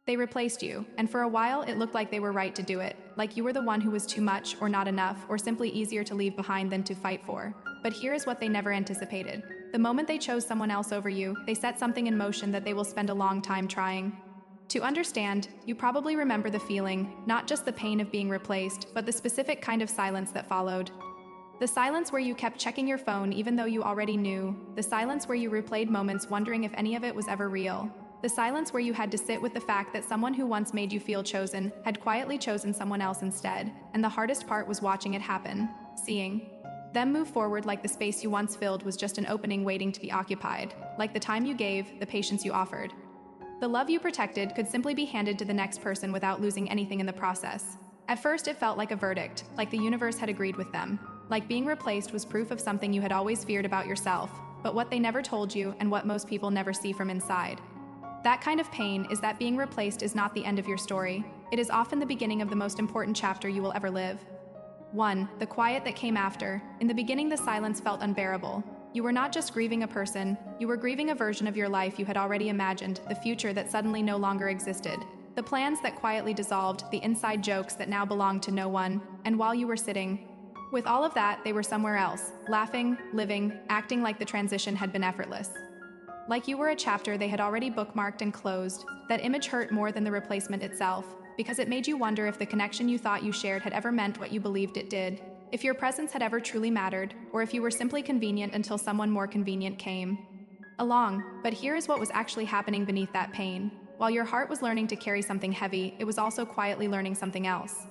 They replaced you, and for a while it looked like they were right to do it, like you were the one who was too much or not enough or simply easier to leave behind than to fight for. But here is what they never anticipated. The moment they chose someone else over you, they set something in motion that they will spend a long time trying. To understand, you probably remember the feeling, not just the pain of being replaced, but the specific kind of silence that followed. The silence where you kept checking your phone even though you already knew. The silence where you replayed moments wondering if any of it was ever real. The silence where you had to sit with the fact that someone who once made you feel chosen had quietly chosen someone else instead, and the hardest part was watching it happen, seeing them move forward like the space you once filled was just an opening waiting to be occupied, like the time you gave, the patience you offered. The love you protected could simply be handed to the next person without losing anything in the process. At first it felt like a verdict, like the universe had agreed with them, like being replaced was proof of something you had always feared about yourself, but what they never told you and what most people never see from inside. That kind of pain is that being replaced is not the end of your story. It is often the beginning of the most important chapter you will ever live. 1. The quiet that came after. In the beginning, the silence felt unbearable. You were not just grieving a person, you were grieving a version of your life you had already imagined, the future that suddenly no longer existed. The plans that quietly dissolved, the inside jokes that now belonged to no one, and while you were sitting with all of that, they were somewhere else, laughing, living, acting like the transition had been effortless. Like you were a chapter they had already bookmarked and closed. That image hurt more than the replacement itself, because it made you wonder if the connection you thought you shared had ever meant what you believed it did, if your presence had ever truly mattered, or if you were simply convenient until someone more convenient came along. But here is what was actually happening beneath that pain. While your heart was learning to carry something heavy, it was also quietly learning something else.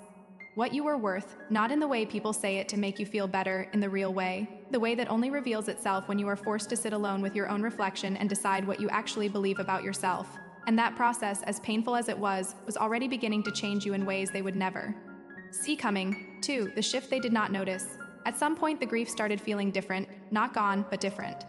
What you were worth, not in the way people say it to make you feel better, in the real way, the way that only reveals itself when you are forced to sit alone with your own reflection and decide what you actually believe about yourself. And that process, as painful as it was already beginning to change you in ways they would never see coming. 2. The shift they did not notice. At some point, the grief started feeling different, not gone, but different.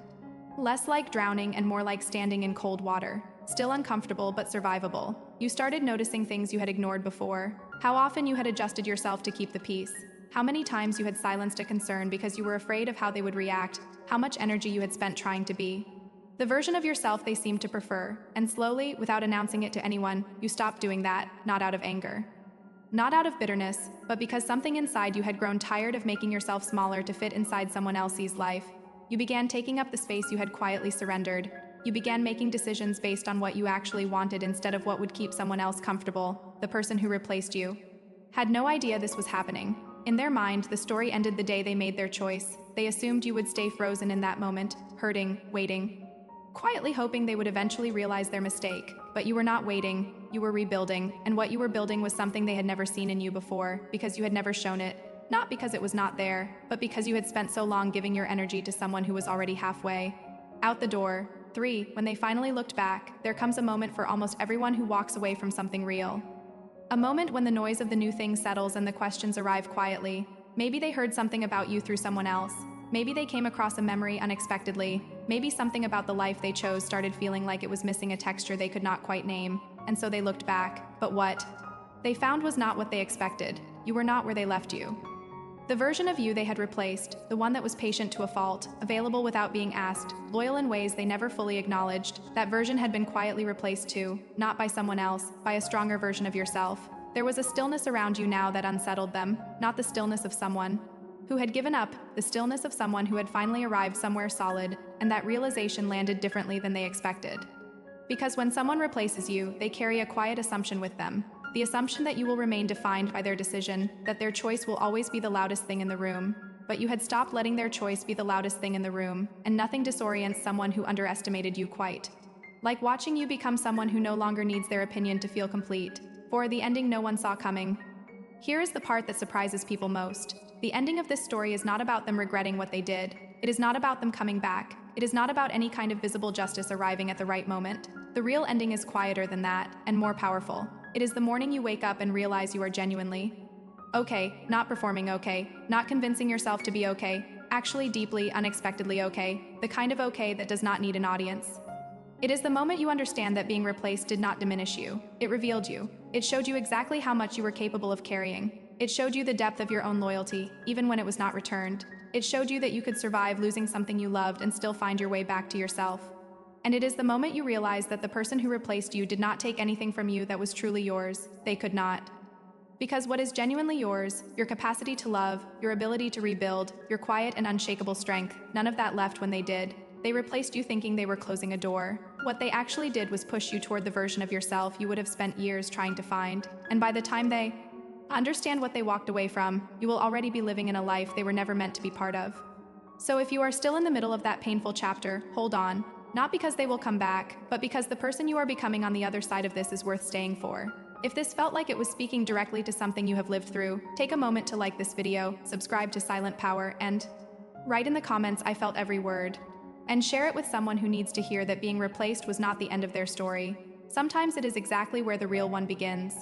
Less like drowning and more like standing in cold water. Still uncomfortable, but survivable. You started noticing things you had ignored before. How often you had adjusted yourself to keep the peace. How many times you had silenced a concern because you were afraid of how they would react. How much energy you had spent trying to be the version of yourself they seemed to prefer. And slowly, without announcing it to anyone, you stopped doing that, not out of anger. Not out of bitterness, but because something inside you had grown tired of making yourself smaller to fit inside someone else's life. You began taking up the space you had quietly surrendered. You began making decisions based on what you actually wanted instead of what would keep someone else comfortable. The person who replaced you had no idea this was happening. In their mind, the story ended the day they made their choice. They assumed you would stay frozen in that moment, hurting, waiting, quietly hoping they would eventually realize their mistake. But you were not waiting, you were rebuilding, and what you were building was something they had never seen in you before, because you had never shown it. Not because it was not there, but because you had spent so long giving your energy to someone who was already halfway out the door. 3. When they finally looked back, there comes a moment for almost everyone who walks away from something real. A moment when the noise of the new thing settles and the questions arrive quietly. Maybe they heard something about you through someone else. Maybe they came across a memory unexpectedly. Maybe something about the life they chose started feeling like it was missing a texture they could not quite name, and so they looked back. But what they found was not what they expected. You were not where they left you. The version of you they had replaced, the one that was patient to a fault, available without being asked, loyal in ways they never fully acknowledged, that version had been quietly replaced too, not by someone else, by a stronger version of yourself. There was a stillness around you now that unsettled them, not the stillness of someone who had given up, the stillness of someone who had finally arrived somewhere solid, and that realization landed differently than they expected. Because when someone replaces you, they carry a quiet assumption with them. The assumption that you will remain defined by their decision, that their choice will always be the loudest thing in the room. But you had stopped letting their choice be the loudest thing in the room, and nothing disorients someone who underestimated you quite like watching you become someone who no longer needs their opinion to feel complete. For the ending no one saw coming. Here is the part that surprises people most. The ending of this story is not about them regretting what they did. It is not about them coming back. It is not about any kind of visible justice arriving at the right moment. The real ending is quieter than that, and more powerful. It is the morning you wake up and realize you are genuinely okay, not performing okay, not convincing yourself to be okay, actually deeply, unexpectedly okay, the kind of okay that does not need an audience. It is the moment you understand that being replaced did not diminish you. It revealed you. It showed you exactly how much you were capable of carrying. It showed you the depth of your own loyalty, even when it was not returned. It showed you that you could survive losing something you loved and still find your way back to yourself. And it is the moment you realize that the person who replaced you did not take anything from you that was truly yours. They could not. Because what is genuinely yours, your capacity to love, your ability to rebuild, your quiet and unshakable strength, none of that left when they did. They replaced you thinking they were closing a door. What they actually did was push you toward the version of yourself you would have spent years trying to find. And by the time they understand what they walked away from, you will already be living in a life they were never meant to be part of. So if you are still in the middle of that painful chapter, hold on. Not because they will come back, but because the person you are becoming on the other side of this is worth staying for. If this felt like it was speaking directly to something you have lived through, take a moment to like this video, subscribe to Silent Power, and write in the comments "I felt every word." And share it with someone who needs to hear that being replaced was not the end of their story. Sometimes it is exactly where the real one begins.